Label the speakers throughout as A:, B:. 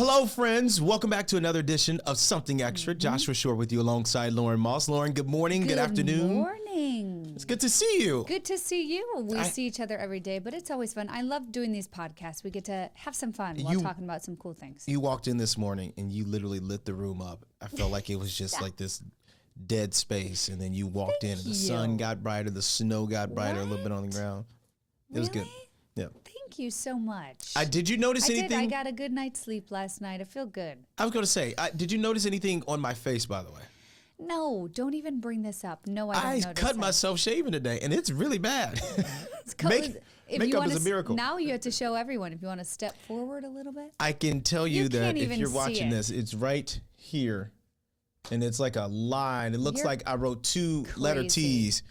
A: Hello, friends. Welcome back to another edition of Something Extra. Joshua Shore with you alongside Lauren Moss. Lauren, good morning, good afternoon.
B: Good morning.
A: It's good to see you.
B: Good to see you. We see each other every day, but it's always fun. I love doing these podcasts. We get to have some fun while talking about some cool things.
A: You walked in this morning and you literally lit the room up. I felt like it was just like this dead space, and then you walked in and the sun got brighter, the snow got brighter a little bit on the ground. It was good. Yeah.
B: Thank you so much.
A: Did you notice anything?
B: I got a good night's sleep last night. I feel good.
A: I was going to say, did you notice anything on my face, by the way?
B: No, don't even bring this up. No, I don't notice
A: I cut myself shaving today, and it's really bad. Makeup is a miracle.
B: Now you have to show everyone if you want to step forward a little bit.
A: I can tell you that if you're watching this, it's right here, and it's like a line. It looks like I wrote two letter T's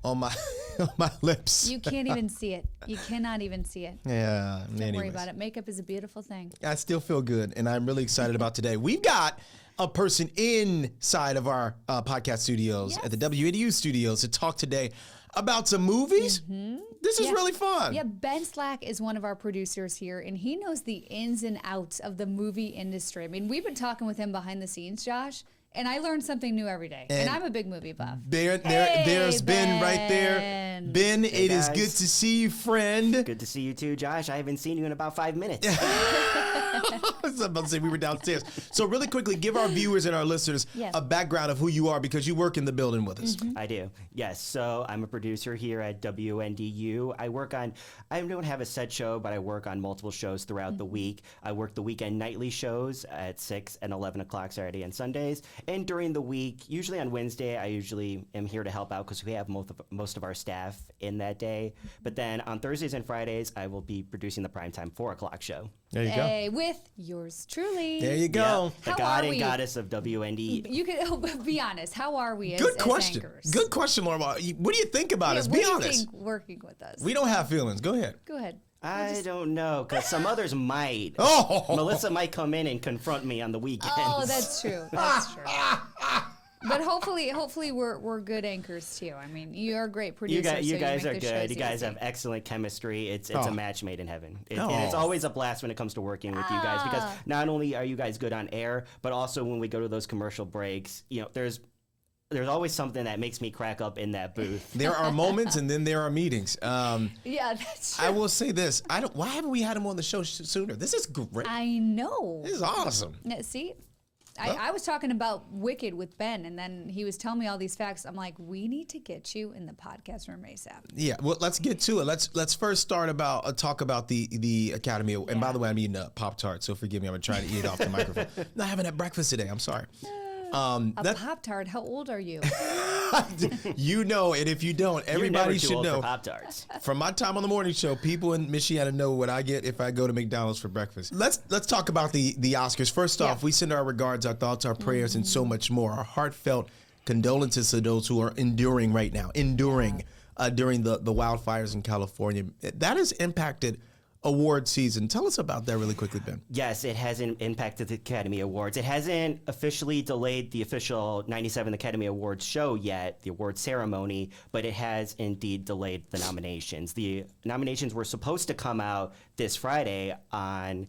A: on my lips.
B: You can't even see it. You cannot even see it.
A: Yeah.
B: Don't worry about it. Makeup is a beautiful thing.
A: I still feel good, and I'm really excited about today. We've got a person inside of our podcast studios at the WNDU studios to talk today about some movies. Mm-hmm. This is really fun.
B: Yeah, Ben Slack is one of our producers here, and he knows the ins and outs of the movie industry. I mean, we've been talking with him behind the scenes, Josh, and I learn something new every day. And I'm a big movie buff.
A: There's Ben right there. Ben, it is good to see you, friend.
C: Good to see you too, Josh. I haven't seen you in about 5 minutes.
A: I was about to say we were downstairs. So really quickly, give our viewers and our listeners a background of who you are, because you work in the building with us.
C: I do. Yes. So I'm a producer here at WNDU. I don't have a set show, but I work on multiple shows throughout the week. I work the weekend nightly shows at 6 and 11 o'clock Saturday and Sundays. And during the week, usually on Wednesday, I usually am here to help out because we have most of our staff in that day. But then on Thursdays and Fridays, I will be producing the primetime 4 o'clock show.
A: There you go.
B: With yours truly.
A: There you go.
C: The god and goddess of WNDU.
B: You can be honest. How are we as anchors?
A: Good question, Laura. What do you think about us? Be honest.
B: What do you think working with us?
A: We don't have feelings. Go ahead.
B: Go ahead.
C: I don't know, because some others might. Melissa might come in and confront me on the weekends.
B: Oh, that's true. That's true. But hopefully we're good anchors too. I mean, you're a great producer.
C: You guys are good. You guys have excellent chemistry. It's a match made in heaven. And it's always a blast when it comes to working with you guys, because not only are you guys good on air, but also when we go to those commercial breaks, there's always something that makes me crack up in that booth.
A: There are moments, and then there are meetings.
B: Yeah, that's true.
A: I will say this: why haven't we had him on the show sooner? This is great.
B: I know.
A: This is awesome.
B: See, I was talking about Wicked with Ben, and then he was telling me all these facts. I'm like, we need to get you in the podcast room ASAP.
A: Yeah, well, let's get to it. Let's first start talk about the Academy. And by the way, I'm eating a Pop-Tart, so forgive me. I'm gonna try to eat it off the microphone. No, I haven't had breakfast today. I'm sorry.
B: A Pop-Tart? How old are you?
A: You know, and if you don't, everybody should know.
C: Pop-Tarts.
A: From my time on the morning show, people in Michiana know what I get if I go to McDonald's for breakfast. Let's talk about the Oscars. First off, we send our regards, our thoughts, our prayers, and so much more. Our heartfelt condolences to those who are enduring right now, during the wildfires in California. That has impacted award season. Tell us about that really quickly, Ben.
C: Yes, it hasn't impacted the Academy Awards. It hasn't officially delayed the official 97 Academy Awards show yet, the award ceremony, but it has indeed delayed the nominations. The nominations were supposed to come out this Friday on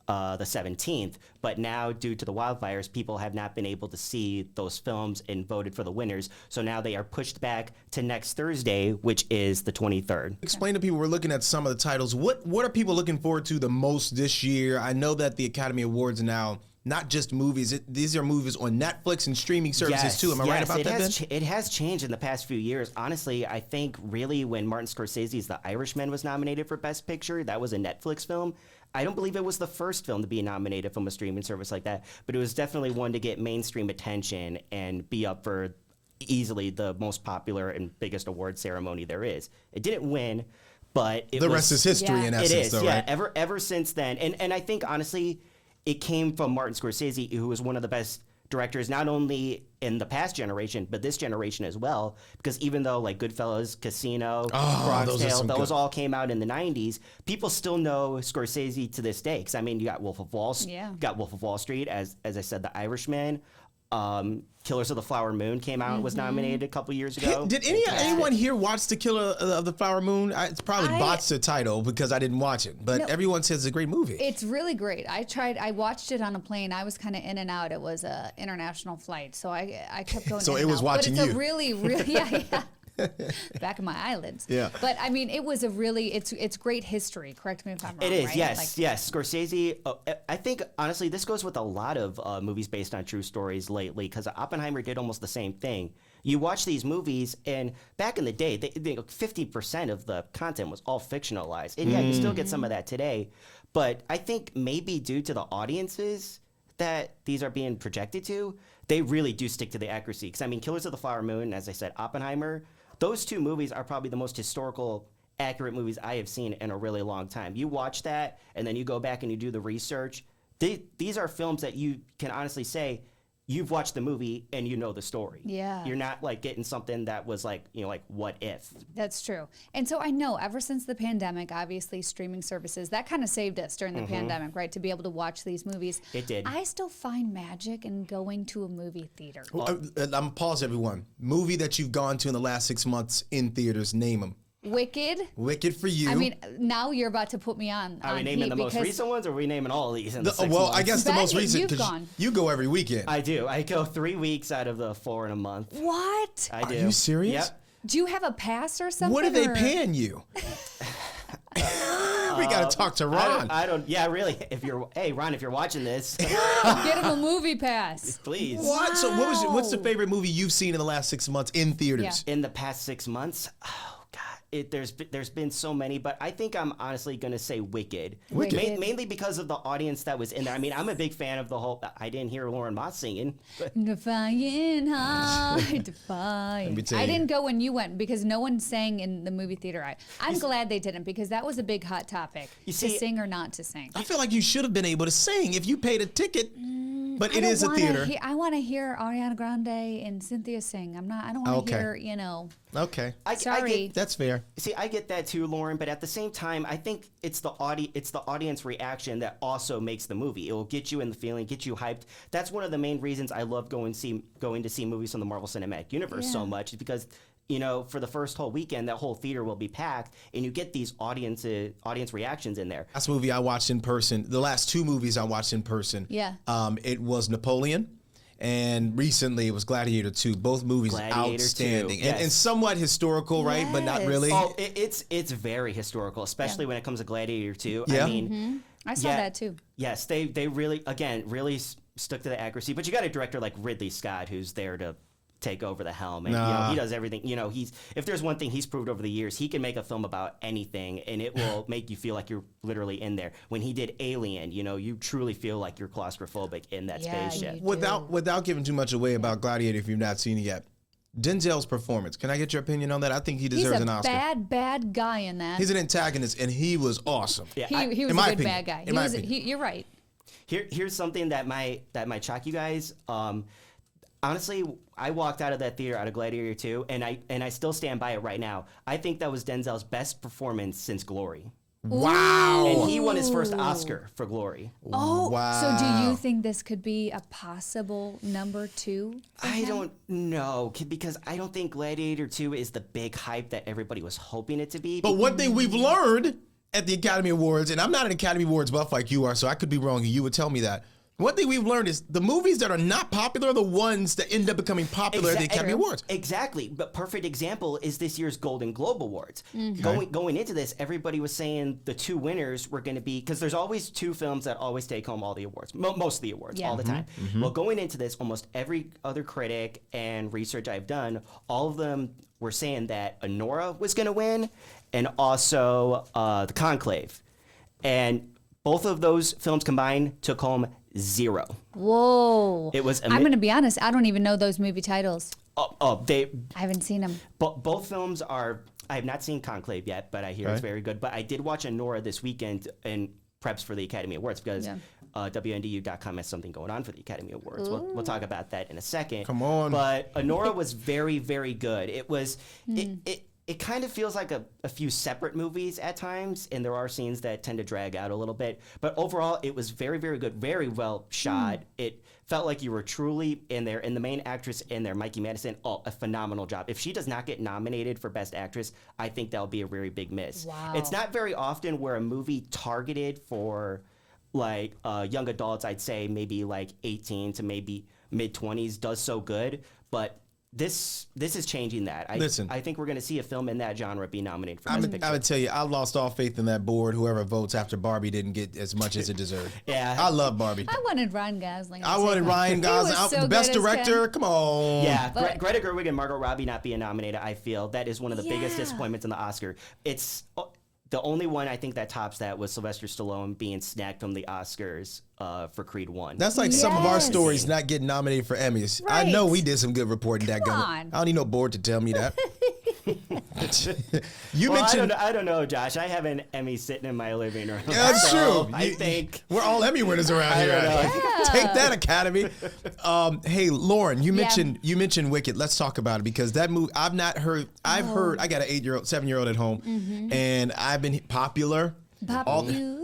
C: the 17th, but now due to the wildfires, people have not been able to see those films and voted for the winners. So now they are pushed back to next Thursday, which is the 23rd.
A: Explain to people, we're looking at some of the titles. What are people looking forward to the most this year? I know that the Academy Awards now, not just movies, these are movies on Netflix and streaming services too. Am I right about that, Ben?
C: It has changed in the past few years. Honestly, I think really when Martin Scorsese's The Irishman was nominated for Best Picture, that was a Netflix film. I don't believe it was the first film to be nominated from a streaming service like that, but it was definitely one to get mainstream attention and be up for easily the most popular and biggest award ceremony there is. It didn't win, but the
A: rest is history in essence.
C: It is,
A: though,
C: yeah.
A: Right?
C: Ever since then, and I think honestly, it came from Martin Scorsese, who was one of the best directors, not only in the past generation, but this generation as well. Because even though like Goodfellas, Casino, Bronx Tale, those all came out in the 90s, people still know Scorsese to this day. Because I mean, you got Wolf of Wall Street, as I said, The Irishman. Killers of the Flower Moon came out and was nominated a couple years ago.
A: Did anyone here watch The Killer of the Flower Moon? It's probably botched the title because I didn't watch it, but everyone says it's a great movie.
B: It's really great. I watched it on a plane. I was kind of in and out. It was a international flight, so I kept going.
A: So
B: in
A: it
B: and
A: was
B: out.
A: watching
B: but it's
A: you.
B: a really, yeah. Back of my eyelids.
A: Yeah.
B: But I mean, it was a really, it's great history. Correct me if I'm wrong.
C: It is,
B: right?
C: yes, yes. Scorsese, I think, honestly, this goes with a lot of movies based on true stories lately, because Oppenheimer did almost the same thing. You watch these movies, and back in the day, 50% of the content was all fictionalized. And yeah, you still get some of that today. But I think maybe due to the audiences that these are being projected to, they really do stick to the accuracy. Because, I mean, Killers of the Flower Moon, as I said, Oppenheimer, those two movies are probably the most historical, accurate movies I have seen in a really long time. You watch that, and then you go back and you do the research. These are films that you can honestly say, you've watched the movie and you know the story.
B: Yeah.
C: You're not like getting something that was like, like what if?
B: That's true. And so I know ever since the pandemic, obviously streaming services, that kind of saved us during the pandemic, right? To be able to watch these movies.
C: It did.
B: I still find magic in going to a movie theater.
A: I'm gonna pause everyone. Movie that you've gone to in the last 6 months in theaters, name them.
B: Wicked.
A: Wicked for you.
B: I mean, now you're about to put me on.
C: Are we naming the most recent ones, or are we naming all of these in the 6
A: well,
C: months?
A: I guess the most recent,
B: you've
A: because
B: gone.
A: you go every weekend.
C: I do. I go 3 weeks out of the 4 in a month.
B: What?
C: I do.
A: Are you serious?
C: Yep.
B: Do you have a pass or something?
A: What are they
B: or-
A: paying you? We got to talk to Ron.
C: I don't. Yeah, really. Hey, Ron, if you're watching this,
B: Get him a movie pass.
C: please.
A: What? So what's the
B: Wow.
A: favorite movie you've seen in the last 6 months in theaters?
C: In the past 6 months, oh god, there's been so many, but I think I'm honestly gonna say Wicked.
B: Wicked.
C: Mainly because of the audience that was in there. I mean, I'm a big fan of the whole. I didn't hear Lauren Moss singing, but
B: Defying high, defying.
A: me tell
B: I
A: you.
B: didn't go when you went because no one sang in the movie theater. I'm glad they didn't because that was a big hot topic.
C: You
B: to
C: see-
B: sing or not to sing.
A: I feel like you should have been able to sing if you paid a ticket. But it
B: I don't
A: is a
B: wanna
A: theater.
B: I want to hear Ariana Grande and Cynthia sing. I don't want to
A: Okay.
B: hear,
A: Okay.
C: I
B: Sorry.
C: get,
A: That's fair.
C: see, I get that too, Lauren. But at the same time, I think it's the audience reaction that also makes the movie. It will get you in the feeling, get you hyped. That's one of the main reasons I love going to see movies from the Marvel Cinematic Universe so
B: Yeah.
C: much, is because for the first whole weekend, that whole theater will be packed, and you get these audience reactions in there.
A: Last movie I watched in person, the last 2 movies I watched in person.
B: Yeah.
A: It was Napoleon, and recently it was Gladiator 2. Both movies
C: Gladiator 2,
A: outstanding.
C: yes.
A: And somewhat historical, right? But not
B: Yes.
A: really.
C: Oh, it's very historical, especially when it comes to Gladiator 2.
A: Yeah.
C: I mean,
B: I saw that too.
C: Yes, they really stuck to the accuracy. But you got a director like Ridley Scott who's there to take over the helm, and
A: Nah.
C: he does everything. If there's one thing he's proved over the years, he can make a film about anything, and it will make you feel like you're literally in there. When he did Alien, you truly feel like you're claustrophobic in that
B: Yeah,
C: spaceship.
B: you-
A: Without giving too much away about Gladiator, if you've not seen it yet, Denzel's performance. Can I get your opinion on that? I think he
B: He's
A: deserves
B: a
A: an Oscar.
B: bad guy in that.
A: He's an antagonist, and he was awesome.
C: Yeah,
B: he was
A: in
B: a
A: my
B: good
A: opinion.
B: bad guy.
A: In my opinion.
B: You're right.
C: Here's something that might shock you guys. Honestly, I walked out of that theater, out of Gladiator 2, and I still stand by it right now. I think that was Denzel's best performance since Glory.
A: Wow.
C: And he won his first Oscar for Glory.
B: Oh,
A: Wow.
B: so do you think this could be a possible number 2? for
C: I
B: him?
C: don't know, because I don't think Gladiator 2 is the big hype that everybody was hoping it to be.
A: But one thing we've learned at the Academy Awards, and I'm not an Academy Awards buff like you are, so I could be wrong, and you would tell me that. One thing we've learned is the movies that are not popular are the ones that end up becoming popular at the Academy Awards.
C: Exactly. But perfect example is this year's Golden Globe Awards. Going into this, everybody was saying the 2 winners were going to be, because there's always 2 films that always take home all the awards, most of the awards,
B: Yeah.
C: all the time. Well, going into this, almost every other critic and research I've done, all of them were saying that Anora was going to win, and also The Conclave. And both of those films combined took home 0.
B: Whoa.
C: It was
B: I'm going to be honest. I don't even know those movie titles.
C: They
B: I haven't seen them.
C: both films are. I have not seen Conclave yet, but I hear it's very good. But I did watch Anora this weekend in preps for the Academy Awards because WNDU.com has something going on for the Academy Awards. We'll talk about that in a second.
A: Come on.
C: But Anora was very, very good. It it kind of feels like a few separate movies at times, and there are scenes that tend to drag out a little bit. But overall, it was very, very good, very well shot. It felt like you were truly in there, and the main actress in there, Mikey Madison, a phenomenal job. If she does not get nominated for Best Actress, I think that'll be a very big miss.
B: Wow.
C: It's not very often where a movie targeted for like young adults, I'd say maybe like 18 to maybe mid-20s, does so good, but this is changing that. I think we're going to see a film in that genre be nominated for Best Picture.
A: I would tell you, I lost all faith in that board. Whoever votes after Barbie didn't get as much as it deserved.
C: Yeah.
A: I love Barbie.
B: I wanted Ryan Gosling.
A: I wanted Ryan Gosling.
B: So
A: the best
B: good as
A: director.
B: Ken.
A: Come on.
C: Yeah, Greta Gerwig and Margot Robbie not being nominated, I feel that is one of the biggest
B: Yeah.
C: disappointments in the Oscar. It's the only one I think that tops that was Sylvester Stallone being snagged from the Oscars for Creed 1.
A: That's like some of our
B: Yes.
A: stories not getting nominated for Emmys. I
B: Right.
A: know we did some good reporting. That
B: Come
A: gun.
B: on.
A: I don't need no board to tell me that. You
C: Well,
A: mentioned.
C: I don't know, Josh. I have an Emmy sitting in my living room.
A: That's
C: So
A: true.
C: I think
A: we're all Emmy winners around
C: I
A: here.
C: don't know.
B: Yeah.
A: Take that, Academy. Hey, Lauren, you
B: Yeah.
A: mentioned Wicked. Let's talk about it because that movie I've not heard. I've heard. I got an 7-year-old at home, and I've been popular.
B: Popular.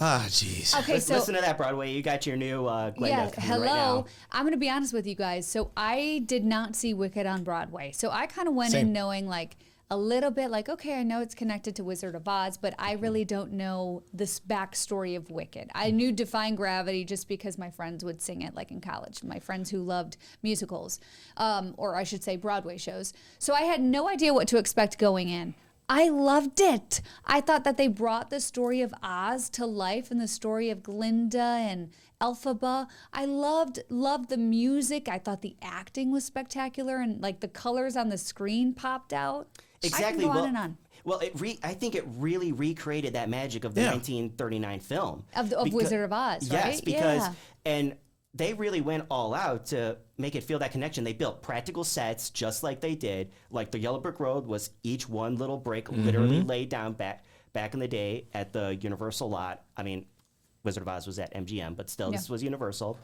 A: Ah, jeez.
B: Okay, so
C: listen to that, Broadway. You got your new Glenda
B: yeah,
C: coming
B: hello.
C: right now.
B: I'm gonna be honest with you guys. So I did not see Wicked on Broadway. So I kind of went
A: Same.
B: in knowing like a little bit like, okay, I know it's connected to Wizard of Oz, but I really don't know this backstory of Wicked. I knew Defying Gravity just because my friends would sing it like in college. My friends who loved musicals, or I should say Broadway shows. So I had no idea what to expect going in. I loved it. I thought that they brought the story of Oz to life and the story of Glinda and Elphaba. I loved the music. I thought the acting was spectacular and like the colors on the screen popped out.
C: Exactly.
B: I can go
C: well,
B: on and on.
C: Well, I think it really recreated that magic of the
A: Yeah.
C: 1939 film.
B: Of Wizard of Oz, right?
C: Yes, because
B: Yeah.
C: and they really went all out to make it feel that connection. They built practical sets just like they did. Like the Yellow Brick Road was each one little brick literally laid down back in the day at the Universal lot. I mean, Wizard of Oz was at MGM, but still, this was Universal.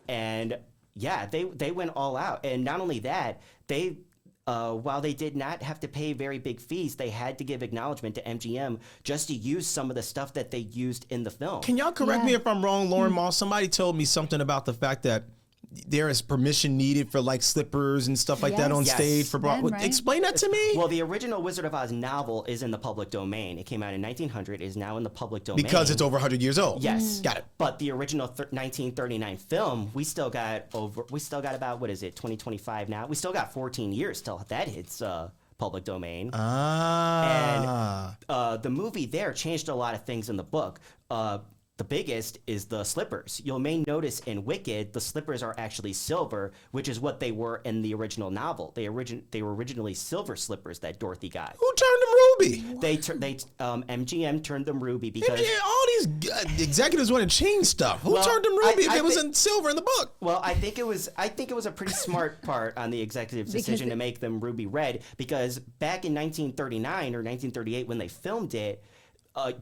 C: And yeah, they went all out. And not only that, they while they did not have to pay very big fees, they had to give acknowledgement to MGM just to use some of the stuff that they used in the film.
A: Can y'all correct me
B: Yeah.
A: if I'm wrong, Lauren Moss? Somebody told me something about the fact that there is permission needed for like slippers and stuff like that on
C: Yes.
A: stage for Broadway.
B: Right.
A: Explain that to me.
C: Well, the original Wizard of Oz novel is in the public domain. It came out in 1900. It is now in the public domain.
A: Because it's over 100 years old.
C: Yes.
A: Got it.
C: But the original 1939 film, we still got about, what is it, 2025 now? We still got 14 years till that hits public domain.
A: Ah.
C: And the movie there changed a lot of things in the book. The biggest is the slippers. You may notice in Wicked, the slippers are actually silver, which is what they were in the original novel. They were originally silver slippers that Dorothy got.
A: Who turned them ruby?
C: MGM turned them ruby because
A: All these executives want to change stuff. Who
C: Well,
A: turned them ruby if
C: I
A: it was
C: think-
A: in silver in the book?
C: Well, I think it was a pretty smart part on the executive's decision to make them ruby red because back in 1939 or 1938 when they filmed it,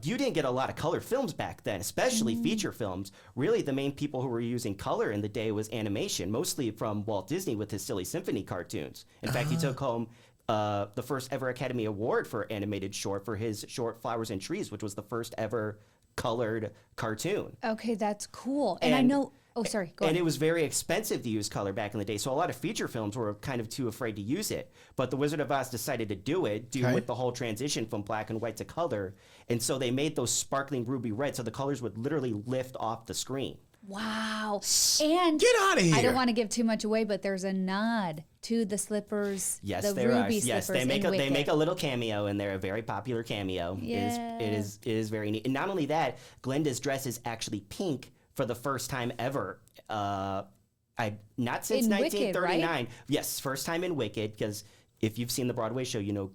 C: you didn't get a lot of color films back then, especially feature films. Really, the main people who were using color in the day was animation, mostly from Walt Disney with his Silly Symphony cartoons. In fact, he took home the first ever Academy Award for animated short for his short Flowers and Trees, which was the first ever colored cartoon.
B: Okay, that's cool. And I know. Oh, sorry. Go
C: And
B: ahead.
C: it was very expensive to use color back in the day, so a lot of feature films were kind of too afraid to use it. But The Wizard of Oz decided to do
A: Okay.
C: with the whole transition from black and white to color, and so they made those sparkling ruby red, so the colors would literally lift off the screen.
B: Wow. And
A: Get outta here.
B: I don't want to give too much away, but there's a nod to the slippers.
C: Yes,
B: the
C: there are.
B: ruby
C: Yes,
B: slippers
C: they make
B: in
C: they
B: Wicked.
C: make a little cameo, and they're a very popular cameo.
B: Yeah.
C: It is very neat. And not only that, Glinda's dress is actually pink for the first time ever. Not since
B: In Wicked,
C: 1939.
B: right?
C: Yes, first time in Wicked, because if you've seen the Broadway show, you know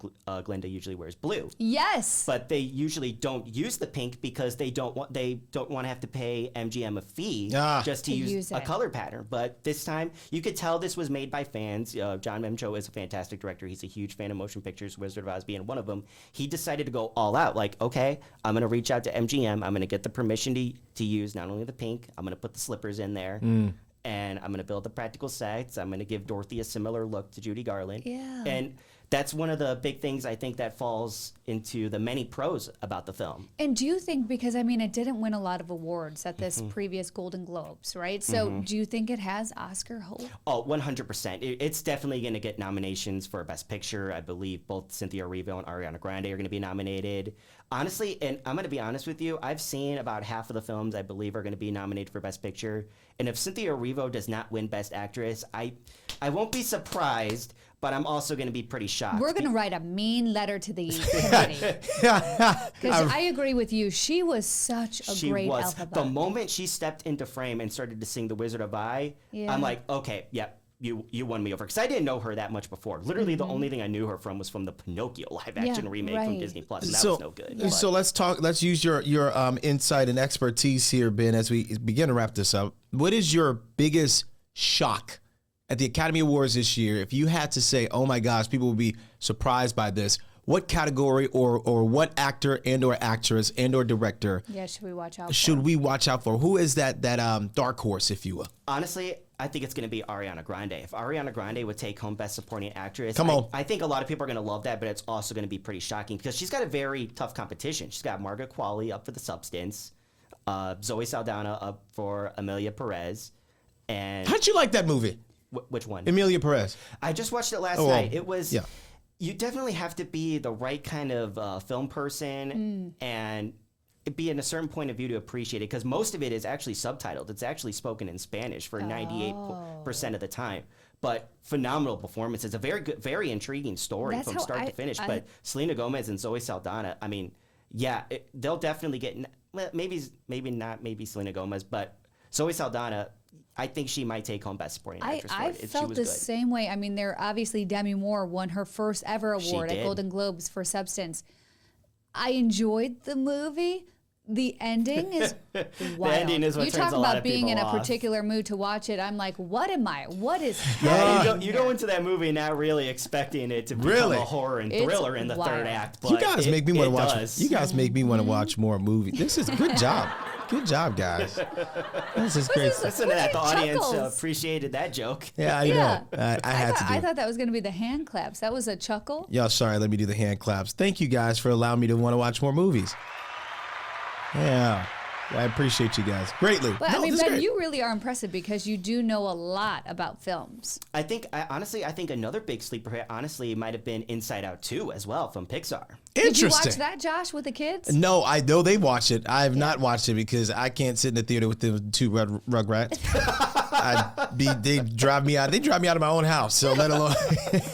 C: Glinda usually wears blue.
B: Yes.
C: But they usually don't use the pink because they don't want to have to pay MGM a fee just to
B: To
C: use
B: use
C: a
B: it.
C: color pattern. But this time, you could tell this was made by fans. John M. Cho is a fantastic director. He's a huge fan of motion pictures, Wizard of Oz being one of them. He decided to go all out. Like, okay, I'm going to reach out to MGM. I'm going to get the permission to use not only the pink, I'm going to put the slippers in there. And I'm going to build the practical sets. I'm going to give Dorothy a similar look to Judy Garland.
B: Yeah.
C: And that's one of the big things I think that falls into the many pros about the film.
B: And do you think, because I mean, it didn't win a lot of awards at this previous Golden Globes, right? So do you think it has Oscar hope?
C: Oh, 100%. It's definitely going to get nominations for Best Picture. I believe both Cynthia Erivo and Ariana Grande are going to be nominated. Honestly, and I'm going to be honest with you, I've seen about half of the films I believe are going to be nominated for Best Picture. And if Cynthia Erivo does not win Best Actress, I won't be surprised, but I'm also going to be pretty shocked.
B: We're going to write a mean letter to the committee. Because I agree with you. She was such a great alphabet.
C: The moment she stepped into frame and started to sing The Wizard of Oz, I'm like, okay, yep. You won me over, because I didn't know her that much before. Literally, the only thing I knew her from was from the Pinocchio live-action remake from Disney Plus, and that was no good.
A: So let's use your insight and expertise here, Ben, as we begin to wrap this up. What is your biggest shock at the Academy Awards this year? If you had to say, "Oh my gosh, people will be surprised by this," what category or what actor and or actress and or director?
B: Yeah, should we watch out for?
A: Should we watch out for? Who is that dark horse, if you will?
C: Honestly, I think it's going to be Ariana Grande. If Ariana Grande would take home Best Supporting Actress, I think a lot of people are going to love that, but it's also going to be pretty shocking because she's got a very tough competition. She's got Margaret Qualley up for The Substance, Zoe Saldana up for Emilia Perez, and
A: how'd you like that movie?
C: Which one?
A: Emilia Perez.
C: I just watched it last night. It was. Yeah. You definitely have to be the right kind of film person and be in a certain point of view to appreciate it, because most of it is actually subtitled. It's actually spoken in Spanish for 98% of the time. But phenomenal performance. It's a very good, very intriguing story from start to finish. But Selena Gomez and Zoe Saldana, I mean, yeah, they'll definitely get, maybe not Selena Gomez, but Zoe Saldana, I think she might take home Best Supporting Actress.
B: I felt the same way. I mean, obviously Demi Moore won her first ever award at Golden Globes for Substance. I enjoyed the movie. The ending is wild.
C: The ending is what turns a lot of people off.
B: You talk about being in a particular mood to watch it. I'm like, what am I? What is
C: happening? You go into that movie not really expecting it to become a horror and thriller in the third act. But
A: you guys make me want to watch. You guys make me want to watch more movies. This is a good job. Good job, guys. This is great.
C: Listen to that. The audience appreciated that joke.
A: Yeah, I know. I had to do it.
B: I thought that was going to be the hand claps. That was a chuckle.
A: Y'all, sorry. Let me do the hand claps. Thank you guys for allowing me to want to watch more movies. Yeah. I appreciate you guys greatly.
B: But I mean, Ben, you really are impressive because you do know a lot about films.
C: I think another big sleeper hit, honestly, might have been Inside Out 2 as well from Pixar.
B: Did you watch that, Josh, with the kids?
A: No, I know they watch it. I have not watched it because I can't sit in the theater with the two Rugrats. They drive me out. They drive me out of my own house. So let alone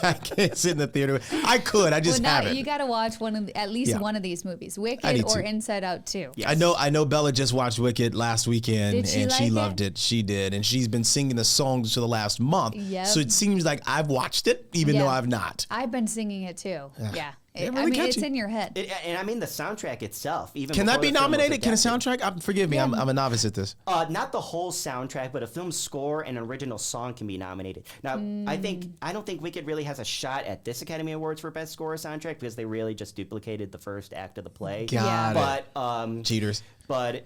A: I can't sit in the theater. I could. I just haven't.
B: You got to watch at least one of these movies, Wicked or Inside Out 2.
A: Yes. I know. Bella just watched Wicked last weekend and she loved it. She did, and she's been singing the songs for the last month. Yep. So it seems like I've watched it, even though I've not.
B: I've been singing it too. Yeah. It's in your head.
C: And I mean, the soundtrack itself.
A: Can that be nominated? Can a soundtrack? Forgive me, I'm a novice at this.
C: Not the whole soundtrack, but a film score and an original song can be nominated. Now, I don't think Wicked really has a shot at this Academy Awards for Best Score or Soundtrack because they really just duplicated the first act of the play.
A: Got it. Cheaters.
C: But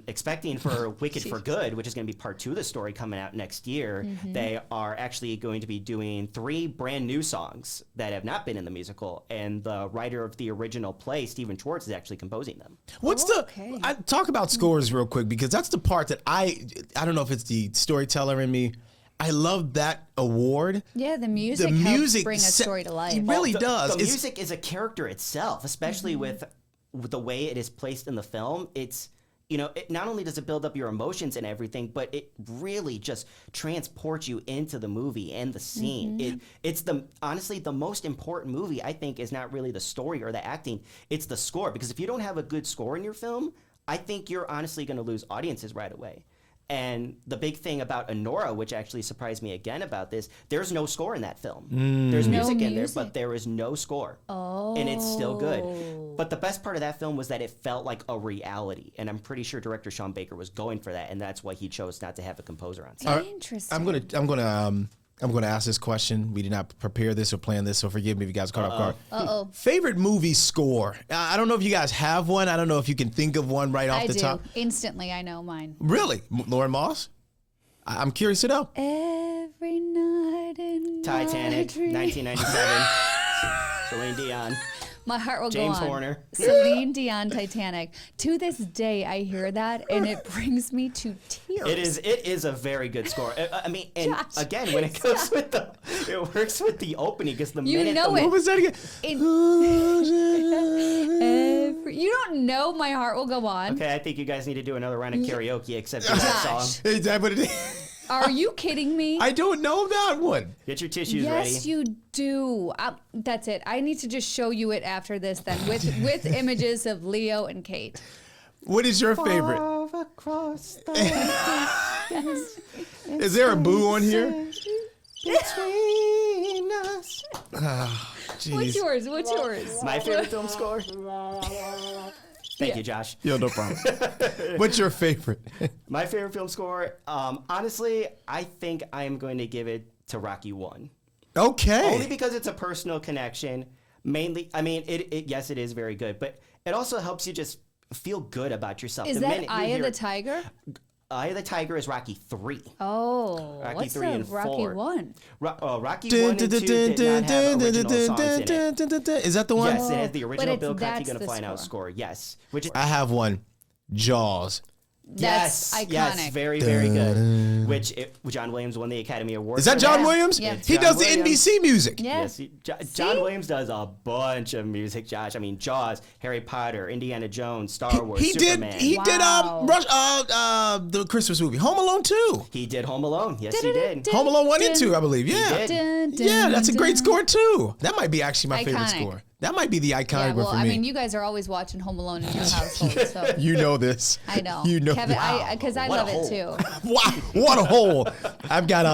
C: expecting for Wicked for Good, which is going to be part 2 of the story coming out next year, they are actually going to be doing 3 brand new songs that have not been in the musical. And the writer of the original play, Stephen Schwartz, is actually composing them.
A: Talk about scores real quick, because that's the part that I don't know if it's the storyteller in me. I love that award.
B: Yeah, the music helps bring a story to life.
A: It really does.
C: The music is a character itself, especially with the way it is placed in the film. It's, it not only does it build up your emotions and everything, but it really just transports you into the movie and the scene. It's honestly the most important movie, I think, is not really the story or the acting. It's the score, because if you don't have a good score in your film, I think you're honestly going to lose audiences right away. And the big thing about Anora, which actually surprised me again about this, there's no score in that film. There's music in there, but there is no score. And it's still good. But the best part of that film was that it felt like a reality. And I'm pretty sure director Sean Baker was going for that, and that's why he chose not to have a composer on set.
B: Interesting.
A: I'm gonna ask this question. We did not prepare this or plan this, so forgive me if you guys caught off
B: guard.
A: Favorite movie score? I don't know if you guys have one. I don't know if you can think of one right off the top.
B: Instantly, I know mine.
A: Really? Lauren Moss? I'm curious to know.
B: Every night in
C: Titanic, 1997. Celine Dion.
B: My heart will
C: James
B: go on.
C: Horner.
B: Celine Dion, Titanic. To this day, I hear that, and it brings me to tears.
C: It is a very good score. I mean, and
B: Josh,
C: again, when it goes with it works with the opening because the
B: You
C: minute
B: know
C: the
B: it.
A: What was that again?
B: You don't know My Heart Will Go On.
C: Okay, I think you guys need to do another round of karaoke except for that
B: Josh.
C: song.
A: Is that what it is?
B: Are you kidding me?
A: I don't know that one.
C: Get your tissues ready.
B: Yes, you do. That's it. I need to just show you it after this then with images of Leo and Kate.
A: What is your favorite?
C: Far across the
A: Is there a boo on here?
C: between us.
A: Jeez.
B: What's yours? What's yours?
C: My favorite film score. Thank you, Josh.
A: Yo, no problem. What's your favorite?
C: My favorite film score, honestly, I think I am going to give it to Rocky 1.
A: Okay.
C: Only because it's a personal connection. Mainly, I mean, yes, it is very good, but it also helps you just feel good about yourself.
B: Is
C: The
B: that
C: minute you
B: Eye of
C: hear
B: the
C: it-
B: Tiger?
C: Eye of the Tiger is Rocky 3.
B: Oh,
C: Rocky
B: what's
C: 3
B: the
C: and
B: Rocky
C: 4.
B: 1?
C: Rocky 1 and 2 did not have original songs in it.
A: Is that the one?
C: Yes, it has the original
B: it's-
C: Bill Conti
B: that's
C: Gonna
B: the
C: Fly Out
B: score.
C: score. Yes, which is
A: I have one. Jaws.
B: That's
C: yes,
B: iconic.
C: yes, very, very good. Which John Williams won the Academy Award.
A: Is that
C: for
A: John
B: Yeah.
A: Williams?
B: Yeah.
C: It's
A: He
C: John
A: does the
C: Williams.
A: NBC music.
B: Yeah.
C: Yes, John Williams does a bunch of music, Josh. I mean, Jaws, Harry Potter, Indiana Jones, Star Wars,
A: He
C: Superman.
A: did. He did.
B: Wow.
A: The Christmas movie, Home Alone 2.
C: He did Home Alone. Yes, he did.
A: Home Alone 1 and 2, I believe. Yeah.
C: did.
A: Yeah, that's a great score too. That might be actually my favorite
B: Iconic.
A: score. That might be the iconic
B: Yeah,
A: one
B: well,
A: for
B: I
A: me.
B: mean, you guys are always watching Home Alone in your household, so
A: You know this.
B: I know.
A: You know.
B: Kevin,
A: this.
B: because I
C: What a
B: love it
C: hole.
B: too.
A: Wow, what a hole! I've got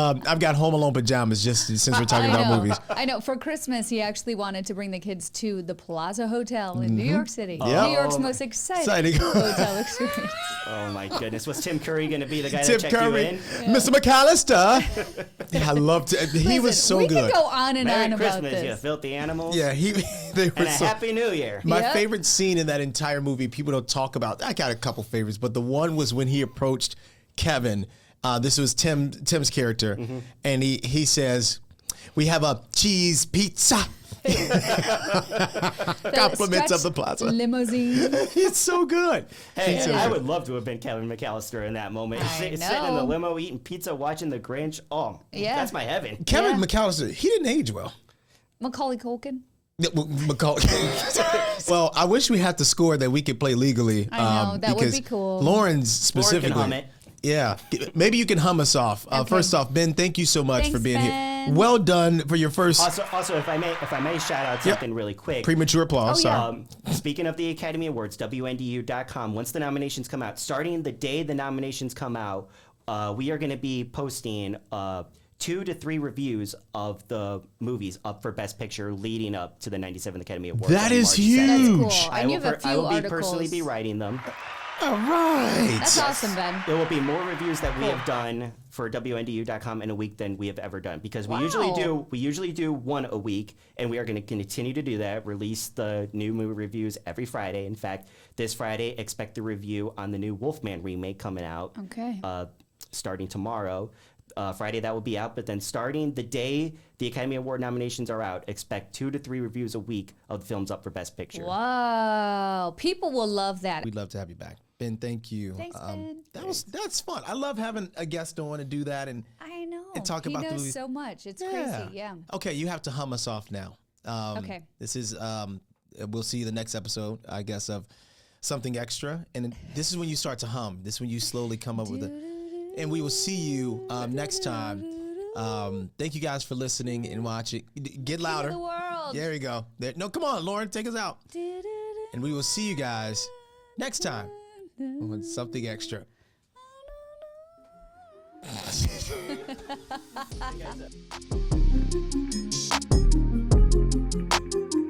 A: Home Alone pajamas just since we're talking
B: I
A: about
B: know.
A: movies.
B: I know. For Christmas, he actually wanted to bring the kids to the Plaza Hotel in New York City.
A: Yep.
B: New York's most exciting
A: Exciting.
B: hotel experience.
C: Oh my goodness, was Tim Curry going to be the guy
A: Tim
C: that checked
A: Curry,
C: you in?
A: Mr. McAllister. Yeah, I loved it. He was
B: Listen,
A: so
B: we
A: good.
B: could go on and
C: Merry
B: on about
C: Christmas, you
B: this.
C: filthy animals.
A: Yeah, they were
C: And a
A: so.
C: Happy New Year.
A: My
B: Yep.
A: favorite scene in that entire movie, people don't talk about. I got a couple favorites, but the one was when he approached Kevin. This was Tim's character, and he says, "We have a cheese pizza." Compliments of the
B: stretched
A: plaza.
B: Limousine.
A: It's so good.
C: Hey,
A: It's so
C: I
A: good.
C: would love to have been Kevin McAllister in that moment.
B: I
C: Sitting in the
B: know.
C: limo, eating pizza, watching The Grinch. Oh,
B: Yeah.
C: that's my heaven.
A: Kevin
B: Yeah.
A: McAllister, he didn't age well.
B: Macaulay Culkin.
A: Yeah, well, I wish we had the score that we could play legally.
B: I know, that would
A: because
B: be cool.
A: Lauren's specifically.
C: hum it.
A: Yeah, maybe you can hum us off. First off, Ben, thank you so much for
B: Thanks,
A: being here.
B: Ben.
A: Well done for your first
C: Also, if I may shout out something really quick.
A: premature applause.
B: Oh, yeah.
A: Sorry.
C: Speaking of the Academy Awards, WNDU.com, once the nominations come out, starting the day the nominations come out, we are going to be posting 2 to 3 reviews of the movies up for Best Picture leading up to the 97th Academy Awards.
A: That
C: on
A: is
C: March
A: huge.
C: 2nd.
B: That's cool. And you have a few
C: I will
B: articles.
C: personally be writing them.
A: All right.
B: That's awesome, Ben.
C: There will be more reviews that we have done for WNDU.com in a week than we have ever done because we usually do one a week, and we are going to continue to do that. Release the new movie reviews every Friday. In fact, this Friday, expect the review on the new Wolfman remake coming out.
B: Okay.
C: Starting tomorrow. Friday that will be out, but then starting the day the Academy Award nominations are out, expect 2 to 3 reviews a week of the films up for Best Picture.
B: Wow. People will love that.
A: We'd love to have you back. Ben, thank you.
B: Thanks, Ben.
A: That's fun. I love having a guest on and do that and
B: I know.
A: And talk
B: he
A: about the
B: knows
A: movie.
B: so much. It's crazy. Yeah.
A: Okay, you have to hum us off now.
B: Okay.
A: This is we'll see the next episode, I guess, of Something Extra, and this is when you start to hum. This is when you slowly come up with it, and we will see you next time. Thank you guys for listening and watching. Get louder.
B: The world.
A: There we go. No, come on, Lauren, take us out. And we will see you guys next time on Something Extra.